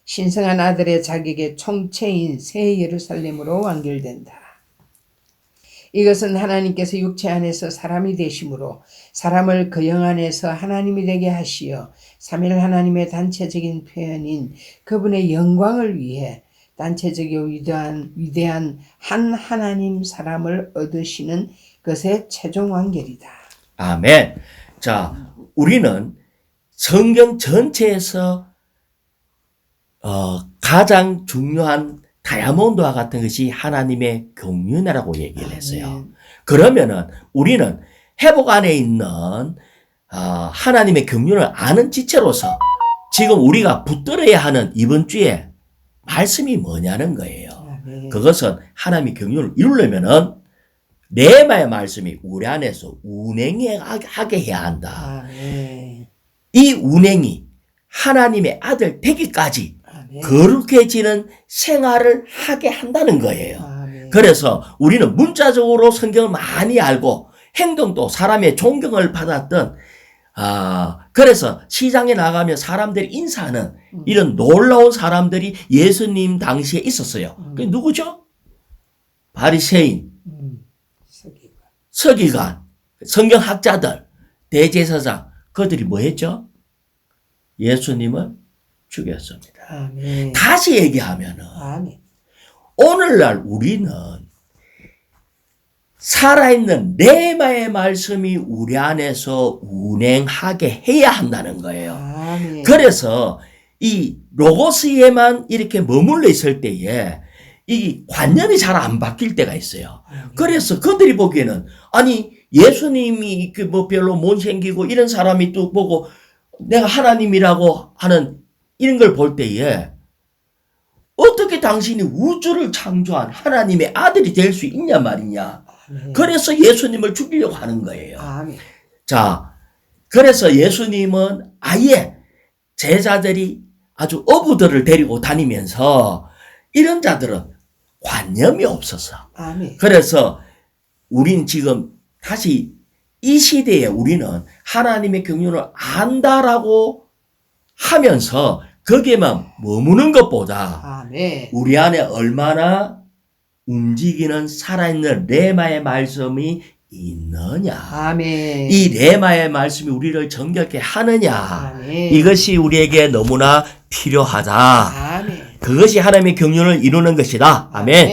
[SPEAKER 2] 신성한 아들의 자격의 총체인 새 예루살렘으로 완결된다. 이것은 하나님께서 육체 안에서 사람이 되심으로 사람을 그 영 안에서 하나님이 되게 하시어 삼일 하나님의 단체적인 표현인 그분의 영광을 위해 단체적이고 위대한 한 하나님 사람을 얻으시는 것의 최종 완결이다.
[SPEAKER 1] 아멘. 자, 우리는 성경 전체에서 가장 중요한 다이아몬드와 같은 것이 하나님의 경륜이라고 얘기를 했어요.
[SPEAKER 2] 아멘.
[SPEAKER 1] 그러면은 우리는 회복 안에 있는 하나님의 경륜을 아는 지체로서 지금 우리가 붙들어야 하는 이번 주에 말씀이 뭐냐는 거예요.
[SPEAKER 2] 아멘.
[SPEAKER 1] 그것은 하나님의 경륜을 이루려면은 레마의 말씀이 우리 안에서 운행하게 해야 한다.
[SPEAKER 2] 아멘.
[SPEAKER 1] 이 운행이 하나님의 아들 되기까지
[SPEAKER 2] 아멘.
[SPEAKER 1] 거룩해지는 생활을 하게 한다는 거예요.
[SPEAKER 2] 아멘.
[SPEAKER 1] 그래서 우리는 문자적으로 성경을 많이 알고 행동도 사람의 존경을 받았던 그래서 시장에 나가면 사람들이 인사하는 이런 놀라운 사람들이 예수님 당시에 있었어요. 그게 누구죠? 바리새인, 서기관, 성경학자들, 대제사장 그들이 뭐 했죠? 예수님을 죽였습니다.
[SPEAKER 2] 아멘.
[SPEAKER 1] 다시 얘기하면은
[SPEAKER 2] 아멘.
[SPEAKER 1] 오늘날 우리는 살아있는 레마의 말씀이 우리 안에서 운행하게 해야 한다는 거예요.
[SPEAKER 2] 아멘.
[SPEAKER 1] 그래서 이 로고스에만 이렇게 머물러 있을 때에 이 관념이 잘 안 바뀔 때가 있어요. 그래서 그들이 보기에는 아니 예수님이 그 뭐 별로 못생기고 이런 사람이 또 보고 내가 하나님이라고 하는 이런 걸 볼 때에 어떻게 당신이 우주를 창조한 하나님의 아들이 될 수 있냐 말이냐.
[SPEAKER 2] 아멘.
[SPEAKER 1] 그래서 예수님을 죽이려고 하는 거예요.
[SPEAKER 2] 아멘.
[SPEAKER 1] 자, 그래서 예수님은 아예 제자들이 아주 어부들을 데리고 다니면서 이런 자들은 관념이 없어서.
[SPEAKER 2] 아멘.
[SPEAKER 1] 그래서 우린 지금 다시 이 시대에 우리는 하나님의 경륜을 안다라고 하면서 거기에만 머무는 것보다
[SPEAKER 2] 아멘.
[SPEAKER 1] 우리 안에 얼마나 움직이는 살아있는 레마의 말씀이 있느냐.
[SPEAKER 2] 아멘.
[SPEAKER 1] 이 레마의 말씀이 우리를 정결케 하느냐.
[SPEAKER 2] 아멘.
[SPEAKER 1] 이것이 우리에게 너무나 필요하다.
[SPEAKER 2] 아멘.
[SPEAKER 1] 그것이 하나님의 경륜을 이루는 것이다. 아멘.